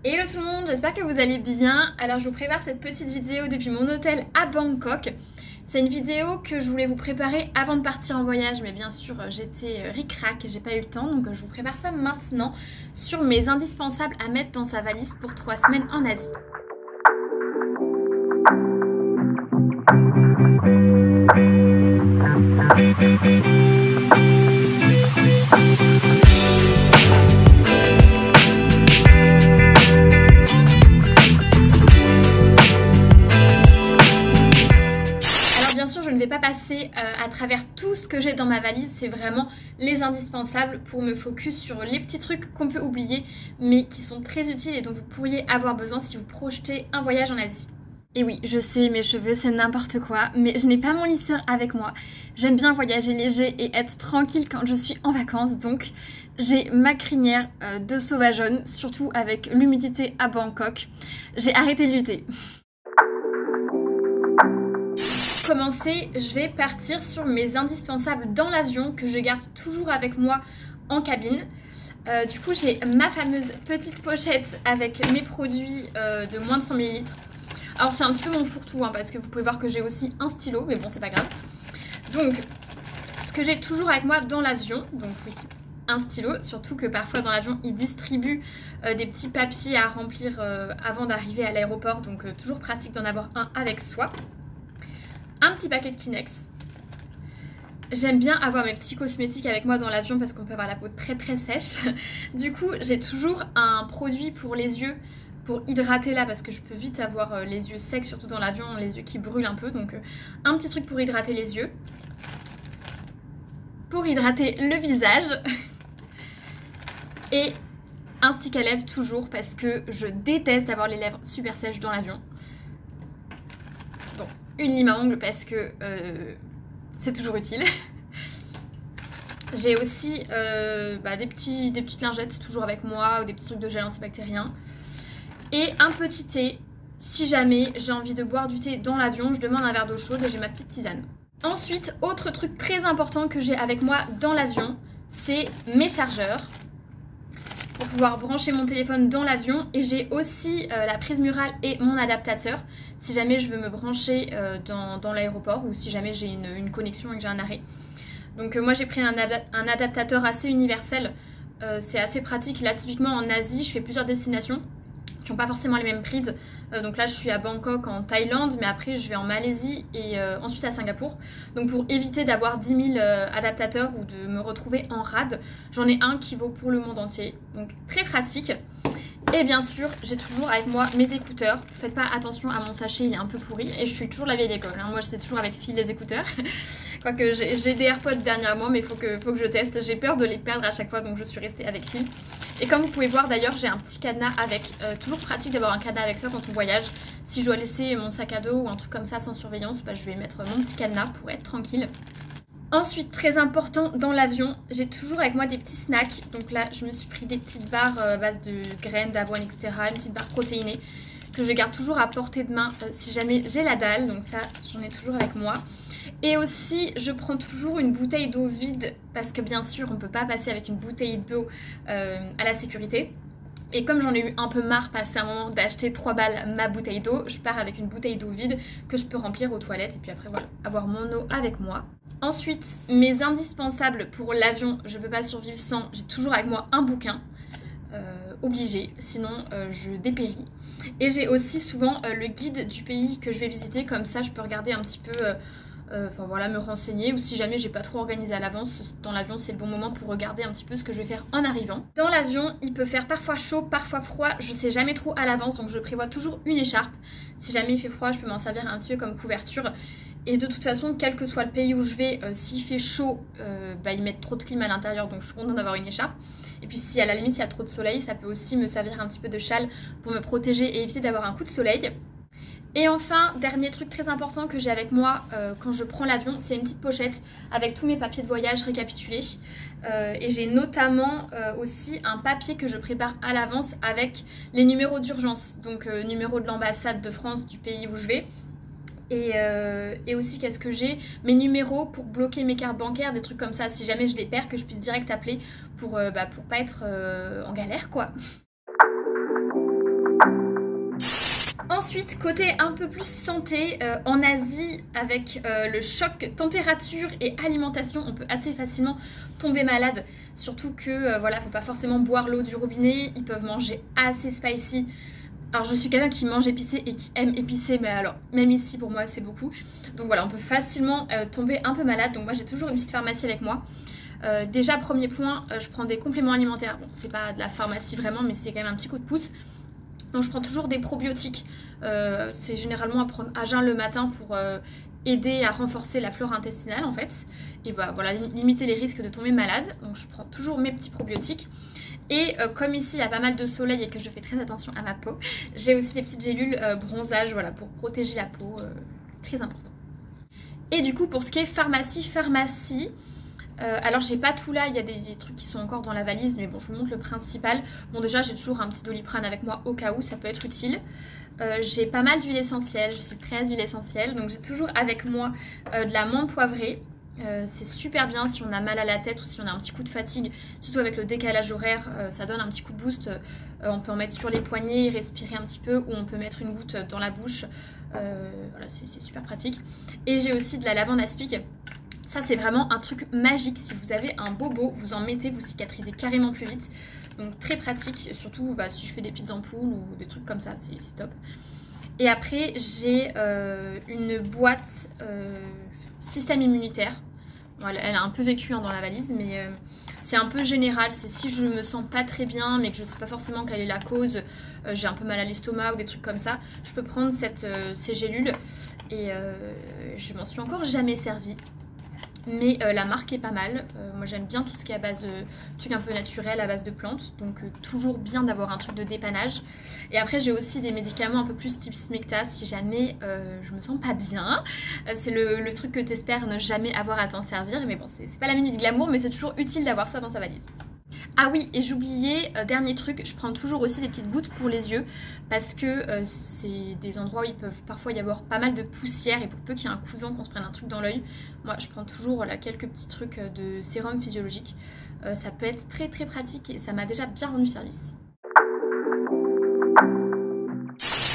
Hello tout le monde, j'espère que vous allez bien. Alors je vous prépare cette petite vidéo depuis mon hôtel à Bangkok. C'est une vidéo que je voulais vous préparer avant de partir en voyage, mais bien sûr j'étais ric-rac et j'ai pas eu le temps, donc je vous prépare ça maintenant sur mes indispensables à mettre dans sa valise pour 3 semaines en Asie. Bien sûr, je ne vais pas passer à travers tout ce que j'ai dans ma valise, c'est vraiment les indispensables pour me focus sur les petits trucs qu'on peut oublier, mais qui sont très utiles et dont vous pourriez avoir besoin si vous projetez un voyage en Asie. Et oui, je sais, mes cheveux c'est n'importe quoi, mais je n'ai pas mon lisseur avec moi. J'aime bien voyager léger et être tranquille quand je suis en vacances, donc j'ai ma crinière de sauvageonne, surtout avec l'humidité à Bangkok. J'ai arrêté de lutter. Pour commencer, je vais partir sur mes indispensables dans l'avion que je garde toujours avec moi en cabine. Du coup, j'ai ma fameuse petite pochette avec mes produits de moins de 100 ml. Alors c'est un petit peu mon fourre-tout hein, parce que vous pouvez voir que j'ai aussi un stylo, mais bon c'est pas grave. Donc ce que j'ai toujours avec moi dans l'avion, donc oui, un stylo, surtout que parfois dans l'avion ils distribuent des petits papiers à remplir avant d'arriver à l'aéroport, donc toujours pratique d'en avoir un avec soi. Un petit paquet de Kleenex. J'aime bien avoir mes petits cosmétiques avec moi dans l'avion parce qu'on peut avoir la peau très très sèche. Du coup j'ai toujours un produit pour les yeux, pour hydrater là parce que je peux vite avoir les yeux secs, surtout dans l'avion, les yeux qui brûlent un peu, donc un petit truc pour hydrater les yeux, pour hydrater le visage et un stick à lèvres toujours parce que je déteste avoir les lèvres super sèches dans l'avion. Bon, une lime à ongles parce que c'est toujours utile. J'ai aussi des petites lingettes toujours avec moi ou des petits trucs de gel antibactérien. Et un petit thé, si jamais j'ai envie de boire du thé dans l'avion, je demande un verre d'eau chaude et j'ai ma petite tisane. Ensuite, autre truc très important que j'ai avec moi dans l'avion, c'est mes chargeurs pour pouvoir brancher mon téléphone dans l'avion. Et j'ai aussi la prise murale et mon adaptateur si jamais je veux me brancher dans l'aéroport ou si jamais j'ai une connexion et que j'ai un arrêt. Donc moi j'ai pris un adaptateur assez universel, c'est assez pratique. Là typiquement en Asie, je fais plusieurs destinations qui n'ont pas forcément les mêmes prises. Donc là je suis à Bangkok en Thaïlande, mais après je vais en Malaisie et ensuite à Singapour. Donc pour éviter d'avoir 10 000 adaptateurs ou de me retrouver en rade, j'en ai un qui vaut pour le monde entier. Donc très pratique. Et bien sûr, j'ai toujours avec moi mes écouteurs. Faites pas attention à mon sachet, il est un peu pourri. Et je suis toujours la vieille école, hein. Moi, c'est toujours avec fil les écouteurs. Quoique j'ai des AirPods dernièrement, mais il faut que je teste. J'ai peur de les perdre à chaque fois, donc je suis restée avec fil. Et comme vous pouvez voir d'ailleurs, j'ai un petit cadenas avec. Toujours pratique d'avoir un cadenas avec soi quand on voyage. Si je dois laisser mon sac à dos ou un truc comme ça sans surveillance, je vais mettre mon petit cadenas pour être tranquille. Ensuite, très important dans l'avion, j'ai toujours avec moi des petits snacks. Donc là, je me suis pris des petites barres à base de graines, d'avoine, etc. Une petite barre protéinée que je garde toujours à portée de main si jamais j'ai la dalle. Donc ça, j'en ai toujours avec moi. Et aussi, je prends toujours une bouteille d'eau vide parce que bien sûr, on ne peut pas passer avec une bouteille d'eau à la sécurité. Et comme j'en ai eu un peu marre passé un moment d'acheter 3 balles ma bouteille d'eau, je pars avec une bouteille d'eau vide que je peux remplir aux toilettes et puis après voilà, avoir mon eau avec moi. Ensuite, mes indispensables pour l'avion, je ne peux pas survivre sans, j'ai toujours avec moi un bouquin, obligé, sinon je dépéris. Et j'ai aussi souvent le guide du pays que je vais visiter, comme ça je peux regarder un petit peu, me renseigner, ou si jamais j'ai pas trop organisé à l'avance, dans l'avion c'est le bon moment pour regarder un petit peu ce que je vais faire en arrivant. Dans l'avion, il peut faire parfois chaud, parfois froid, je sais jamais trop à l'avance, donc je prévois toujours une écharpe. Si jamais il fait froid, je peux m'en servir un petit peu comme couverture. Et de toute façon, quel que soit le pays où je vais, s'il fait chaud, ils mettent trop de clim à l'intérieur, donc je suis contente d'avoir une écharpe. Et puis si à la limite il y a trop de soleil, ça peut aussi me servir un petit peu de châle pour me protéger et éviter d'avoir un coup de soleil. Et enfin, dernier truc très important que j'ai avec moi quand je prends l'avion, c'est une petite pochette avec tous mes papiers de voyage récapitulés. Et j'ai notamment aussi un papier que je prépare à l'avance avec les numéros d'urgence. Donc numéro de l'ambassade de France du pays où je vais. Et aussi qu'est-ce que j'ai, mes numéros pour bloquer mes cartes bancaires, des trucs comme ça, si jamais je les perds, que je puisse direct appeler pour pas être en galère quoi. Ensuite, côté un peu plus santé, en Asie, avec le choc température et alimentation, on peut assez facilement tomber malade. Surtout que, voilà, faut pas forcément boire l'eau du robinet, ils peuvent manger assez spicy. Alors je suis quelqu'un qui mange épicé et qui aime épicé, mais alors même ici pour moi c'est beaucoup. Donc voilà, on peut facilement tomber un peu malade, donc moi j'ai toujours une petite pharmacie avec moi. Déjà premier point, je prends des compléments alimentaires. Bon, c'est pas de la pharmacie vraiment, mais c'est quand même un petit coup de pouce. Donc je prends toujours des probiotiques. C'est généralement à prendre à jeun le matin pour aider à renforcer la flore intestinale en fait. Et bah voilà, limiter les risques de tomber malade. Donc je prends toujours mes petits probiotiques. Et comme ici il y a pas mal de soleil et que je fais très attention à ma peau, j'ai aussi des petites gélules bronzage, voilà, pour protéger la peau, très important. Et du coup pour ce qui est pharmacie, alors j'ai pas tout là, il y a des trucs qui sont encore dans la valise, mais bon je vous montre le principal. Bon déjà j'ai toujours un petit Doliprane avec moi au cas où, ça peut être utile. J'ai pas mal d'huile essentielle, je suis très huile essentielle, donc j'ai toujours avec moi de la menthe poivrée. C'est super bien si on a mal à la tête ou si on a un petit coup de fatigue, surtout avec le décalage horaire, ça donne un petit coup de boost. On peut en mettre sur les poignets, respirer un petit peu, ou on peut mettre une goutte dans la bouche. Voilà, c'est super pratique. Et j'ai aussi de la lavande aspic. Ça c'est vraiment un truc magique, si vous avez un bobo, vous en mettez, vous cicatrisez carrément plus vite. Donc très pratique, surtout bah, si je fais des petites ampoules ou des trucs comme ça, c'est top. Et après j'ai une boîte système immunitaire. Bon, elle a un peu vécu hein, dans la valise, mais c'est un peu général. C'est si je me sens pas très bien, mais que je sais pas forcément quelle est la cause, j'ai un peu mal à l'estomac ou des trucs comme ça, je peux prendre ces gélules et je m'en suis encore jamais servie. Mais la marque est pas mal. Moi j'aime bien tout ce qui est à base de trucs un peu naturels, à base de plantes. Donc toujours bien d'avoir un truc de dépannage. Et après j'ai aussi des médicaments un peu plus type Smecta si jamais je me sens pas bien. C'est le truc que t'espères ne jamais avoir à t'en servir. Mais bon, c'est pas la minute glamour, mais c'est toujours utile d'avoir ça dans sa valise. Ah oui, et j'oubliais, dernier truc, je prends toujours aussi des petites gouttes pour les yeux parce que c'est des endroits où il peut parfois y avoir pas mal de poussière et pour peu qu'il y ait un coup de vent qu'on se prenne un truc dans l'œil, moi je prends toujours voilà, quelques petits trucs de sérum physiologique. Ça peut être très très pratique et ça m'a déjà bien rendu service.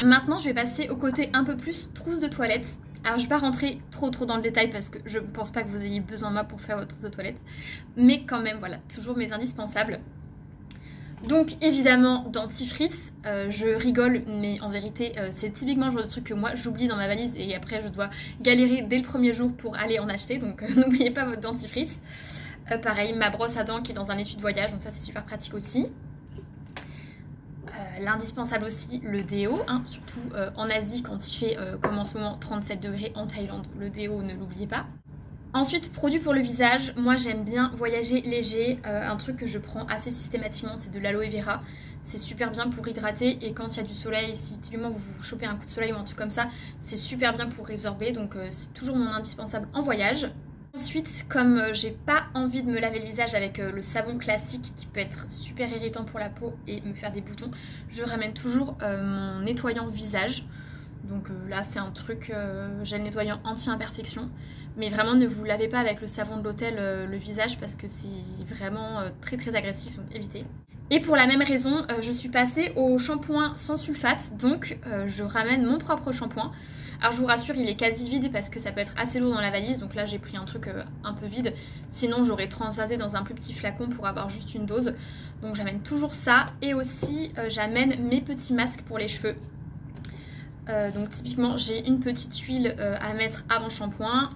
Maintenant je vais passer au côté un peu plus trousse de toilette. Alors je vais pas rentrer trop dans le détail parce que je pense pas que vous ayez besoin de moi pour faire votre trousse de toilette. Mais quand même voilà, toujours mes indispensables. Donc évidemment dentifrice, je rigole mais en vérité c'est typiquement le genre de truc que moi j'oublie dans ma valise et après je dois galérer dès le premier jour pour aller en acheter. Donc n'oubliez pas votre dentifrice. Pareil, ma brosse à dents qui est dans un étui de voyage, donc ça c'est super pratique aussi. L'indispensable aussi, le déo, hein, surtout en Asie quand il fait comme en ce moment 37 degrés en Thaïlande, le déo ne l'oubliez pas. Ensuite, produit pour le visage, moi j'aime bien voyager léger, un truc que je prends assez systématiquement c'est de l'aloe vera, c'est super bien pour hydrater et quand il y a du soleil, si typiquement vous chopez un coup de soleil ou un truc comme ça, c'est super bien pour résorber, donc c'est toujours mon indispensable en voyage. Ensuite, comme j'ai pas envie de me laver le visage avec le savon classique qui peut être super irritant pour la peau et me faire des boutons, je ramène toujours mon nettoyant visage. Donc là c'est un truc, j'ai le nettoyant anti-imperfection. Mais vraiment ne vous lavez pas avec le savon de l'hôtel le visage parce que c'est vraiment très très agressif, donc évitez. Et pour la même raison, je suis passée au shampoing sans sulfate, donc je ramène mon propre shampoing. Alors je vous rassure, il est quasi vide parce que ça peut être assez lourd dans la valise, donc là j'ai pris un truc un peu vide. Sinon j'aurais transvasé dans un plus petit flacon pour avoir juste une dose. Donc j'amène toujours ça et aussi j'amène mes petits masques pour les cheveux. Donc typiquement j'ai une petite huile à mettre avant le shampoing.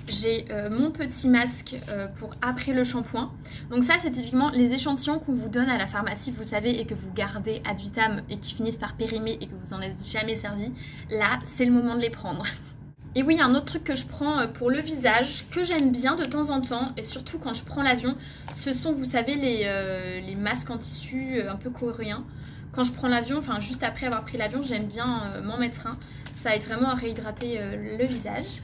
J'ai mon petit masque pour après le shampoing. Donc ça c'est typiquement les échantillons qu'on vous donne à la pharmacie, vous savez, et que vous gardez ad vitam et qui finissent par périmer et que vous en êtes jamais servi. Là c'est le moment de les prendre. Et oui, un autre truc que je prends pour le visage, que j'aime bien de temps en temps, et surtout quand je prends l'avion, ce sont, vous savez, les masques en tissu un peu coréens. Quand je prends l'avion, enfin juste après avoir pris l'avion, j'aime bien m'en mettre un. Ça aide vraiment à réhydrater le visage.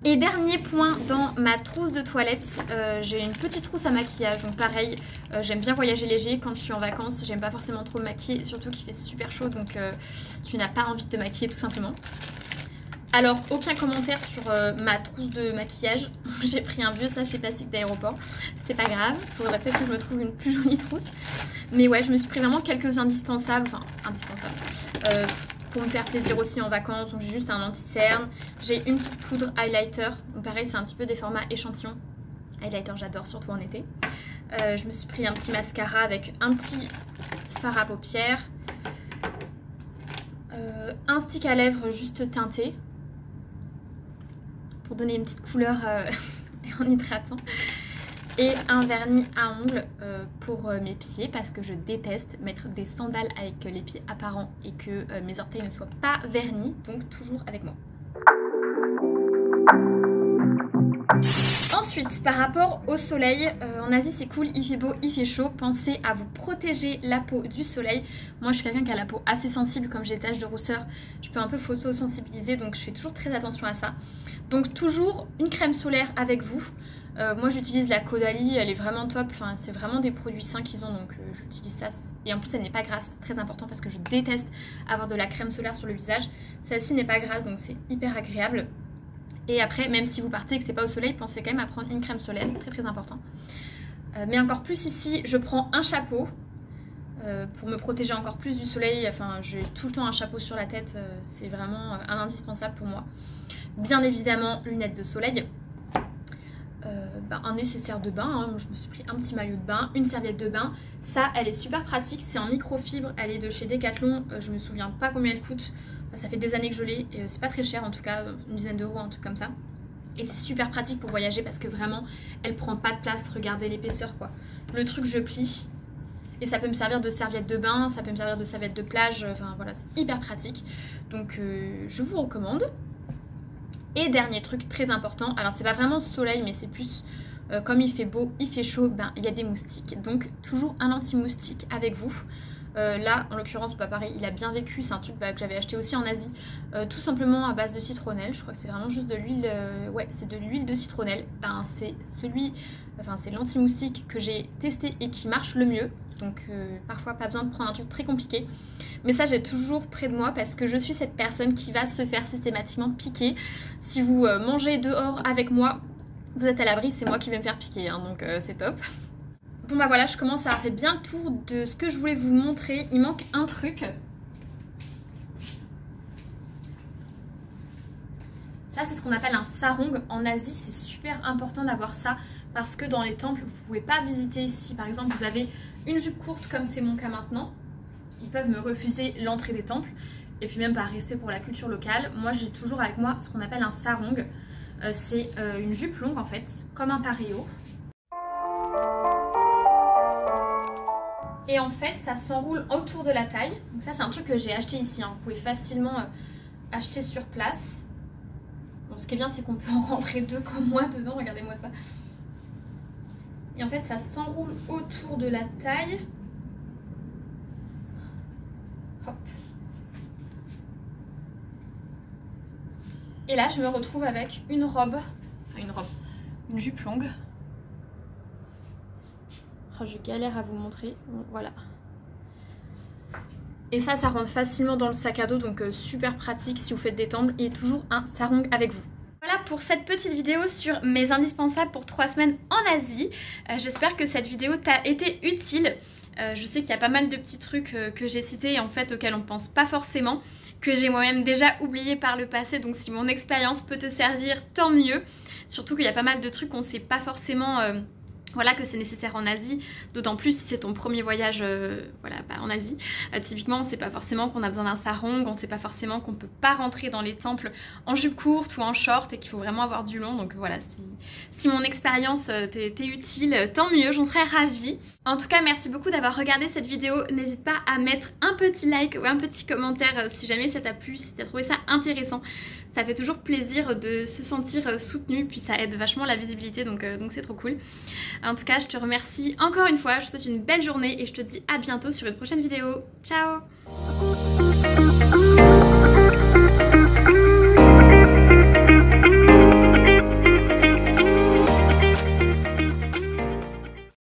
Et dernier point dans ma trousse de toilette, j'ai une petite trousse à maquillage, donc pareil, j'aime bien voyager léger quand je suis en vacances, j'aime pas forcément trop me maquiller, surtout qu'il fait super chaud, donc tu n'as pas envie de te maquiller tout simplement. Alors aucun commentaire sur ma trousse de maquillage, j'ai pris un vieux sachet plastique d'aéroport, c'est pas grave, il faudrait peut-être que je me trouve une plus jolie trousse. Mais ouais, je me suis pris vraiment quelques indispensables, enfin indispensables. pour me faire plaisir aussi en vacances. Donc j'ai juste un anti-cerne, j'ai une petite poudre highlighter, donc pareil c'est un petit peu des formats échantillons. Highlighter j'adore, surtout en été. Je me suis pris un petit mascara avec un petit fard à paupières, un stick à lèvres juste teinté pour donner une petite couleur en hydratant, et un vernis à ongles pour mes pieds parce que je déteste mettre des sandales avec les pieds apparents et que mes orteils ne soient pas vernis, donc toujours avec moi. Ensuite, par rapport au soleil, en Asie c'est cool, il fait beau, il fait chaud, pensez à vous protéger la peau du soleil. Moi je suis quelqu'un qui a la peau assez sensible, comme j'ai des taches de rousseur, je peux un peu photosensibiliser, donc je fais toujours très attention à ça. Donc toujours une crème solaire avec vous. Moi j'utilise la Caudalie, elle est vraiment top, enfin, c'est vraiment des produits sains qu'ils ont, donc j'utilise ça. Et en plus elle n'est pas grasse, c'est très important parce que je déteste avoir de la crème solaire sur le visage. Celle-ci n'est pas grasse, donc c'est hyper agréable. Et après, même si vous partez et que c'est pas au soleil, pensez quand même à prendre une crème solaire, très très important. Mais encore plus ici, je prends un chapeau pour me protéger encore plus du soleil. Enfin, j'ai tout le temps un chapeau sur la tête, c'est vraiment un indispensable pour moi. Bien évidemment, lunettes de soleil. Un nécessaire de bain, hein. Je me suis pris un petit maillot de bain, une serviette de bain. Ça, elle est super pratique, c'est en microfibre, elle est de chez Decathlon, je me souviens pas combien elle coûte. Ça fait des années que je l'ai et c'est pas très cher, en tout cas une dizaine d'euros, un truc comme ça. Et c'est super pratique pour voyager parce que vraiment elle prend pas de place, regardez l'épaisseur quoi. Le truc je plie et ça peut me servir de serviette de bain, ça peut me servir de serviette de plage, enfin voilà, c'est hyper pratique. Donc je vous recommande. Et dernier truc très important, alors c'est pas vraiment soleil mais c'est plus comme il fait beau, il fait chaud, il y a des moustiques. Donc toujours un anti-moustique avec vous. Là en l'occurrence pareil, il a bien vécu, c'est un truc que j'avais acheté aussi en Asie, tout simplement à base de citronnelle. Je crois que c'est vraiment juste de l'huile, ouais c'est de l'huile de citronnelle. C'est c'est l'anti-moustique que j'ai testé et qui marche le mieux. Donc parfois pas besoin de prendre un truc très compliqué. Mais ça j'ai toujours près de moi parce que je suis cette personne qui va se faire systématiquement piquer. Si vous mangez dehors avec moi, vous êtes à l'abri, c'est moi qui vais me faire piquer, hein, donc c'est top. Bon voilà, je commence à avoir fait bien le tour de ce que je voulais vous montrer. Il manque un truc. Ça c'est ce qu'on appelle un sarong. En Asie c'est super important d'avoir ça parce que dans les temples vous pouvez pas visiter ici. Par exemple vous avez une jupe courte comme c'est mon cas maintenant. Ils peuvent me refuser l'entrée des temples. Et puis même par respect pour la culture locale, moi j'ai toujours avec moi ce qu'on appelle un sarong. C'est une jupe longue en fait, comme un pareo. Et en fait ça s'enroule autour de la taille. Donc ça c'est un truc que j'ai acheté ici, hein. Vous pouvez facilement acheter sur place. Bon, ce qui est bien c'est qu'on peut en rentrer deux comme moi dedans, regardez-moi ça. Et en fait ça s'enroule autour de la taille. Hop. Et là je me retrouve avec une robe, une jupe longue. Oh, je galère à vous montrer, bon, voilà. Et ça rentre facilement dans le sac à dos, donc super pratique si vous faites des temples. Et toujours un sarong avec vous. Voilà pour cette petite vidéo sur mes indispensables pour 3 semaines en Asie. J'espère que cette vidéo t'a été utile. Je sais qu'il y a pas mal de petits trucs que j'ai cités en fait auxquels on pense pas forcément, que j'ai moi-même déjà oublié par le passé, donc si mon expérience peut te servir, tant mieux. Surtout qu'il y a pas mal de trucs qu'on sait pas forcément... Voilà que c'est nécessaire en Asie, d'autant plus si c'est ton premier voyage en Asie. Typiquement, on ne sait pas forcément qu'on a besoin d'un sarong, on ne sait pas forcément qu'on ne peut pas rentrer dans les temples en jupe courte ou en short et qu'il faut vraiment avoir du long. Donc voilà, si mon expérience t'est utile, tant mieux, j'en serais ravie. En tout cas, merci beaucoup d'avoir regardé cette vidéo. N'hésite pas à mettre un petit like ou un petit commentaire si jamais ça t'a plu, si t'as trouvé ça intéressant. Ça fait toujours plaisir de se sentir soutenu, puis ça aide vachement la visibilité, donc c'est trop cool. En tout cas, je te remercie encore une fois, je te souhaite une belle journée et je te dis à bientôt sur une prochaine vidéo. Ciao!